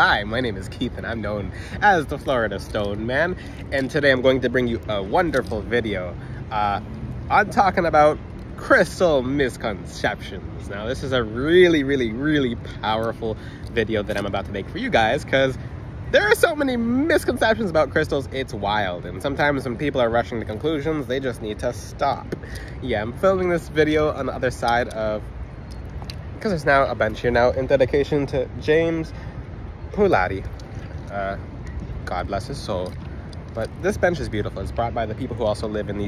Hi, my name is Keith and I'm known as the Florida Stone Man, and today I'm going to bring you a wonderful video on talking about crystal misconceptions. Now this is a really powerful video that I'm about to make for you guys because there are so many misconceptions about crystals, it's wild. And sometimes when people are rushing to conclusions, they just need to stop. Yeah, I'm filming this video on the other side of, because there's now a bench here now in dedication to James Pulati. God bless his soul. But this bench is beautiful. It's brought by the people who also live in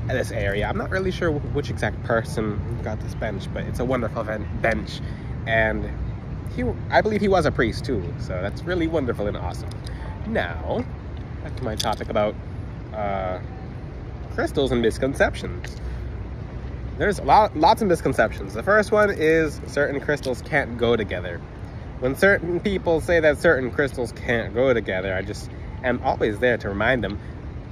this area. I'm not really sure which exact person got this bench, but it's a wonderful bench. And I believe he was a priest too, so that's really wonderful and awesome. Now, back to my topic about crystals and misconceptions. There's lots of misconceptions. The first one is certain crystals can't go together. When certain people say that certain crystals can't go together, I just am always there to remind them,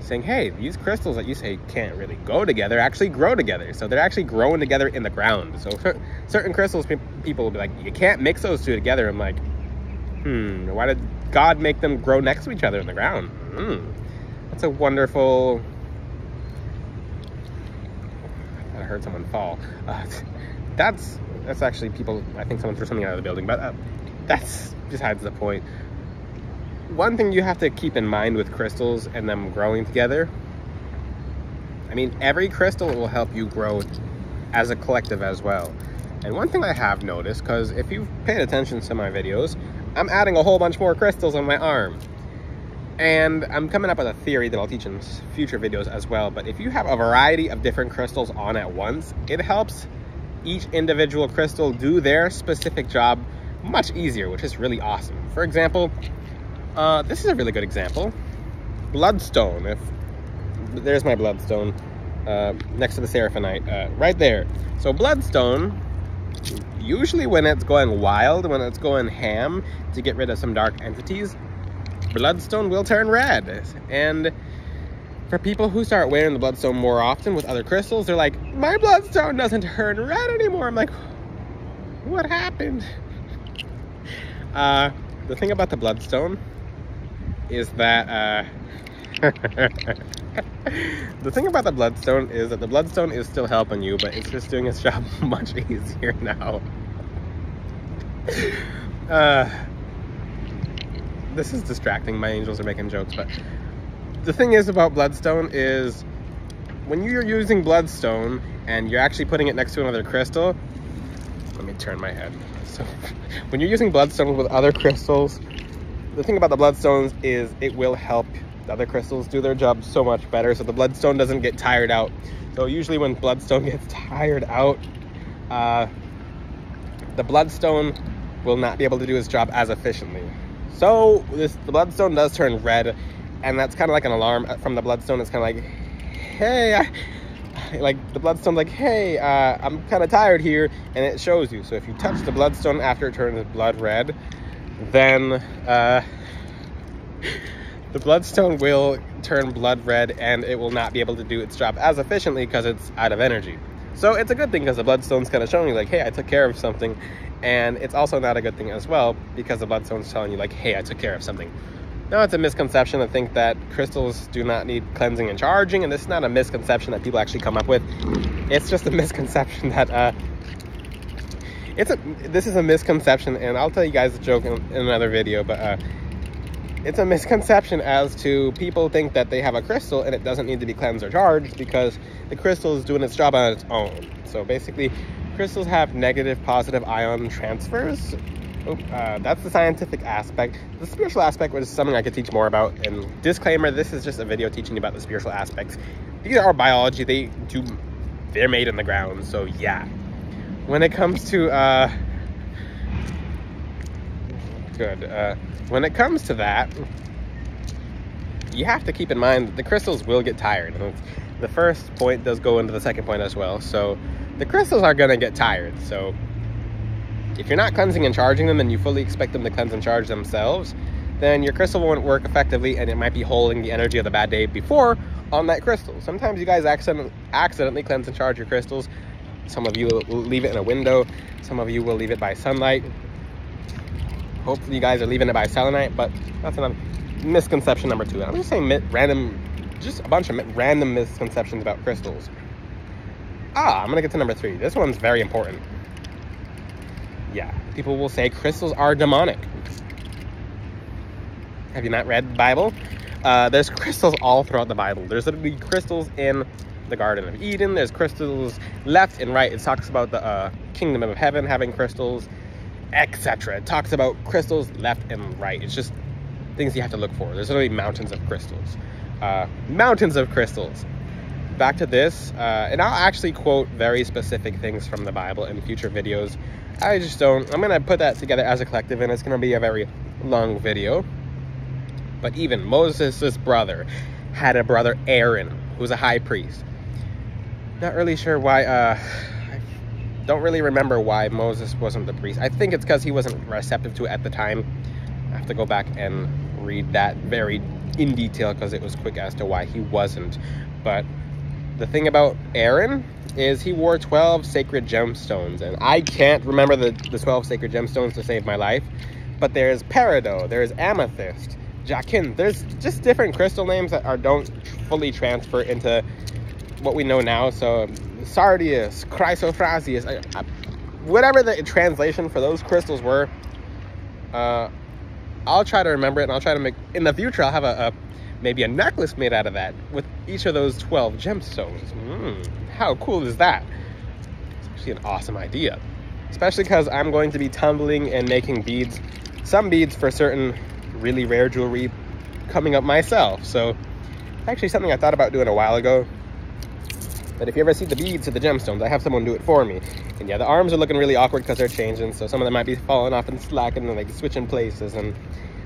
saying, hey, these crystals that you say can't really go together actually grow together. So they're actually growing together in the ground. So certain crystals, people will be like, you can't mix those two together. I'm like, why did God make them grow next to each other in the ground? That's a wonderful... I heard someone fall. That's actually people, I think someone threw something out of the building, but that's besides the point. One thing you have to keep in mind with crystals and them growing together, I mean, every crystal will help you grow as a collective as well. And one thing I have noticed, because if you've paid attention to my videos, I'm adding a whole bunch more crystals on my arm. And I'm coming up with a theory that I'll teach in future videos as well. But if you have a variety of different crystals on at once, it helps each individual crystal do their specific job much easier, which is really awesome. For example, this is a really good example. Bloodstone. There's my bloodstone next to the seraphonite, right there. So bloodstone, usually when it's going wild, when it's going ham to get rid of some dark entities, bloodstone will turn red. And for people who start wearing the bloodstone more often with other crystals, they're like, my bloodstone doesn't turn red anymore. I'm like, what happened? The thing about the bloodstone is that the thing about the bloodstone is that the bloodstone is still helping you, but it's just doing its job much easier now. This is distracting. My angels are making jokes, but the thing is about bloodstone is when you're using bloodstone and you're actually putting it next to another crystal, let me turn my head. So when you're using bloodstone with other crystals, the thing about the bloodstones is it will help the other crystals do their job so much better, so the bloodstone doesn't get tired out. So usually when bloodstone gets tired out, the bloodstone will not be able to do its job as efficiently. So the bloodstone does turn red, and that's kind of like an alarm from the bloodstone. It's kind of like, hey, like the bloodstone's like, hey, I'm kind of tired here, and it shows you. So if you touch the bloodstone after it turns blood red, then the bloodstone will turn blood red, and it will not be able to do its job as efficiently because it's out of energy. So it's a good thing because the bloodstone's kind of showing you like, hey, I took care of something. And it's also not a good thing as well because the bloodstone's telling you like, hey, I took care of something. Now, it's a misconception to think that crystals do not need cleansing and charging, and this is not a misconception that people actually come up with. It's just a misconception that this is a misconception, and I'll tell you guys the joke in another video, but it's a misconception as to people think that they have a crystal and it doesn't need to be cleansed or charged because the crystal is doing its job on its own. So basically, crystals have negative positive ion transfers. That's the scientific aspect. The spiritual aspect was something I could teach more about. And disclaimer, this is just a video teaching you about the spiritual aspects. These are biology. They're made in the ground. So yeah. When it comes to when it comes to that, you have to keep in mind that the crystals will get tired. And the first point does go into the second point as well. So the crystals are gonna get tired. So if you're not cleansing and charging them and you fully expect them to cleanse and charge themselves, then your crystal won't work effectively, and it might be holding the energy of the bad day before on that crystal. Sometimes you guys accidentally cleanse and charge your crystals. Some of you will leave it in a window. Some of you will leave it by sunlight. Hopefully you guys are leaving it by selenite, but that's another misconception number 2. I'm just saying just a bunch of random misconceptions about crystals. I'm gonna get to number 3. This one's very important. Yeah, people will say crystals are demonic. Have you not read the Bible? There's crystals all throughout the Bible. There's literally crystals in the Garden of Eden. There's crystals left and right. It talks about the kingdom of heaven having crystals, etc. It talks about crystals left and right. It's just things you have to look for. There's literally mountains of crystals. Mountains of crystals. Back to this, and I'll actually quote very specific things from the Bible in future videos. I just don't. I'm going to put that together as a collective, and it's going to be a very long video. But even Moses' brother had a brother, Aaron, who was a high priest. Not really sure why, I don't really remember why Moses wasn't the priest. I think it's because he wasn't receptive to it at the time. I have to go back and read that very in detail because it was quick as to why he wasn't. But the thing about Aaron is he wore 12 sacred gemstones, and I can't remember the 12 sacred gemstones to save my life. But there's peridot, there's amethyst, jachin. There's just different crystal names that don't fully transfer into what we know now. So sardius, chrysophrasius, whatever the translation for those crystals were, I'll try to remember it, and I'll try to make, in the future, I'll have maybe a necklace made out of that with each of those 12 gemstones. How cool is that? It's actually an awesome idea, especially because I'm going to be tumbling and making beads, some beads for certain really rare jewelry coming up myself. So actually something I thought about doing a while ago. But if you ever see the beads of the gemstones, I have someone do it for me. And yeah, the arms are looking really awkward because they're changing, so some of them might be falling off and slacking and like switching places and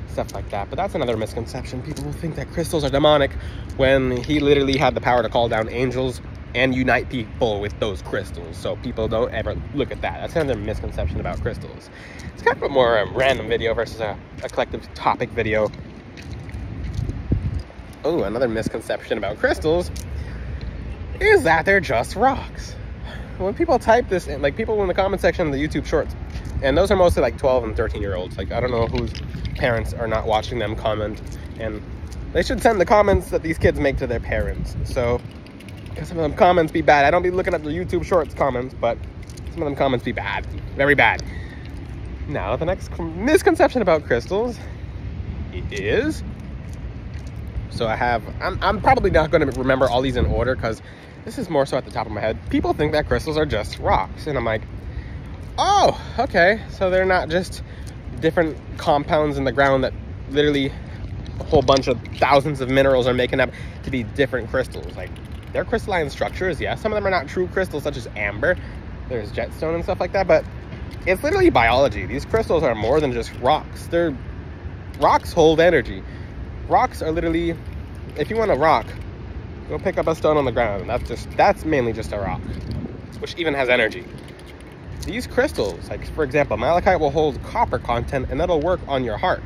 stuff like that. But that's another misconception. People will think that crystals are demonic when he literally had the power to call down angels and unite people with those crystals. So people don't ever look at that. That's another misconception about crystals. It's kind of a more random video versus a collective topic video. Oh, another misconception about crystals is that they're just rocks. When people type this in, like people in the comment section of the YouTube shorts, and those are mostly like 12 and 13 year olds. Like, I don't know whose parents are not watching them comment, and they should send the comments that these kids make to their parents. So, because some of them comments be bad. I don't be looking at the YouTube shorts comments, but some of them comments be bad, very bad. Now, the next misconception about crystals is, so I'm probably not going to remember all these in order because this is more so at the top of my head. People think that crystals are just rocks, and I'm like, oh, okay, so they're not just different compounds in the ground that literally a whole bunch of thousands of minerals are making up to be different crystals. Like, they're crystalline structures, yeah. Some of them are not true crystals, such as amber. There's jetstone and stuff like that, but it's literally biology. These crystals are more than just rocks. Rocks hold energy. Rocks are literally, if you want a rock, go pick up a stone on the ground. That's mainly just a rock, which even has energy. These crystals, like for example, malachite will hold copper content, and that'll work on your heart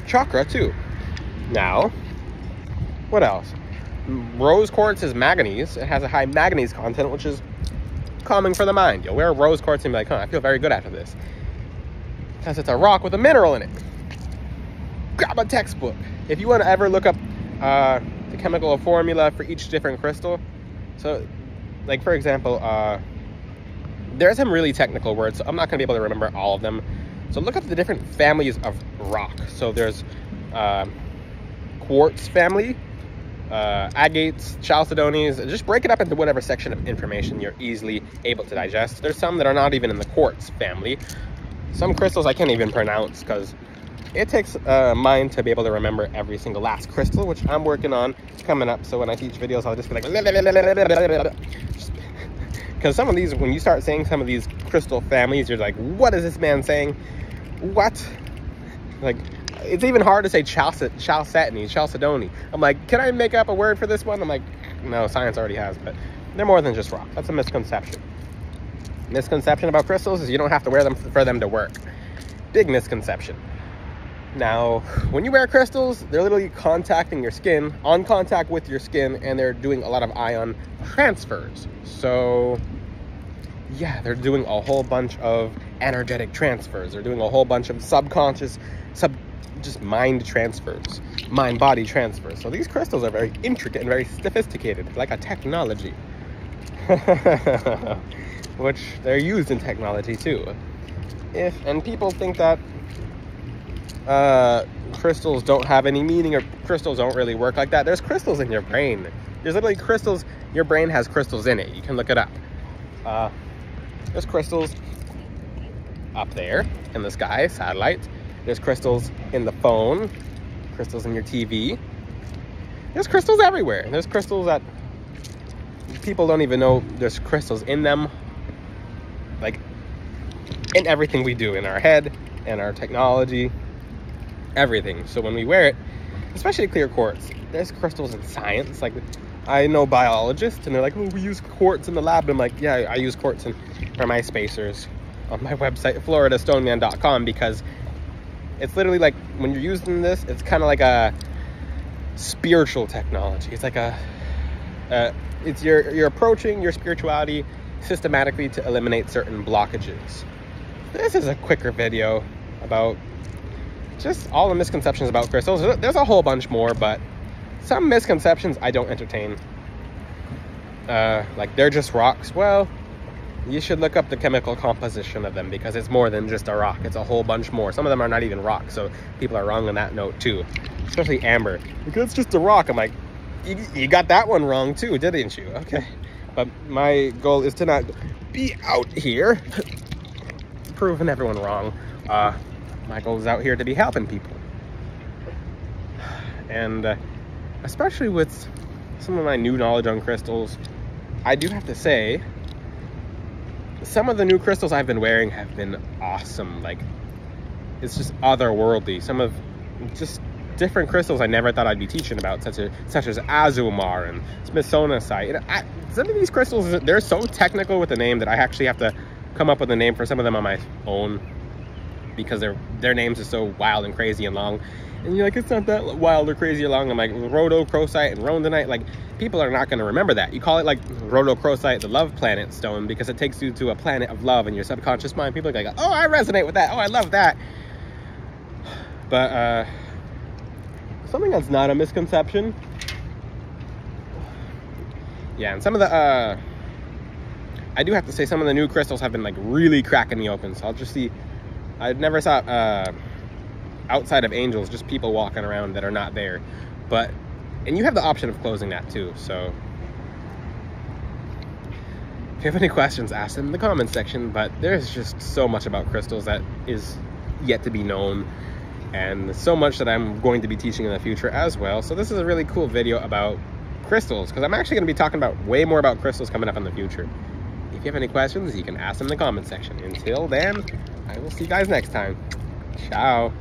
chakra too. Now, what else? Rose quartz is manganese. It has a high manganese content, which is calming for the mind. You'll wear rose quartz and be like, I feel very good after this, because it's a rock with a mineral in it. Grab a textbook. If you want to ever look up the chemical formula for each different crystal, so like for example, there are some really technical words, so I'm not going to be able to remember all of them. So look up the different families of rock. So there's quartz family, agates, chalcedonies. Just break it up into whatever section of information you're easily able to digest. There's some that are not even in the quartz family. Some crystals I can't even pronounce because it takes mind to be able to remember every single last crystal, which I'm working on coming up. So when I teach videos, I'll just be like, because some of these, when you start saying some of these crystal families, you're like, what is this man saying? What? Like, it's even hard to say chalcedony. I'm like, can I make up a word for this one? I'm like, no, science already has, but they're more than just rock. That's a misconception. Misconception about crystals is you don't have to wear them for them to work. Big misconception. Now, when you wear crystals, they're literally contacting your skin, on contact with your skin, and they're doing a lot of ion transfers. So yeah, they're doing a whole bunch of energetic transfers. They're doing a whole bunch of subconscious, just mind transfers, mind-body transfers. So these crystals are very intricate and very sophisticated, like a technology. Which they're used in technology too. And people think that crystals don't have any meaning, or crystals don't really work like that. There's crystals in your brain. There's literally crystals. Your brain has crystals in it. You can look it up. There's crystals up there in the sky, satellite. There's crystals in the phone, crystals in your TV. There's crystals everywhere. There's crystals that people don't even know there's crystals in them. Like in everything we do, in our head, in our technology, everything. So when we wear it, especially clear quartz, there's crystals in science. Like, I know biologists, and they're like, oh, we use quartz in the lab. And I'm like, yeah, I use quartz for my spacers on my website, floridastoneman.com, because it's literally like, when you're using this, it's kind of like a spiritual technology. It's like you're approaching your spirituality systematically to eliminate certain blockages. This is a quicker video about just all the misconceptions about crystals. There's a whole bunch more, but some misconceptions I don't entertain. Like, they're just rocks. Well, you should look up the chemical composition of them, because it's more than just a rock. It's a whole bunch more. Some of them are not even rocks, so people are wrong on that note too. Especially amber. Because it's just a rock. I'm like, you got that one wrong too, didn't you? Okay. But my goal is to not be out here proving everyone wrong. My goal is out here to be helping people. And especially with some of my new knowledge on crystals, I do have to say, some of the new crystals I've been wearing have been awesome. Like, it's just otherworldly. Some of just different crystals I never thought I'd be teaching about, such as Azumar and Smithsonite. Some of these crystals, they're so technical with the name that I actually have to come up with a name for some of them on my own, because their names are so wild and crazy and long. And you're like, it's not that wild or crazy or long. I'm like, rhodochrosite and rhodonite. Like, people are not going to remember that. You call it like rhodochrosite, the love planet stone, because it takes you to a planet of love in your subconscious mind. People are like, oh, I resonate with that. Oh, I love that. But something that's not a misconception. Yeah, and some of the I do have to say, some of the new crystals have been like really cracking me open. So I'll just see. I never saw outside of angels, just people walking around that are not there. And you have the option of closing that too. So if you have any questions, ask them in the comments section. But there's just so much about crystals that is yet to be known, and so much that I'm going to be teaching in the future as well. So this is a really cool video about crystals, because I'm actually going to be talking about way more about crystals coming up in the future. If you have any questions, you can ask them in the comment section. Until then, I will see you guys next time. Ciao.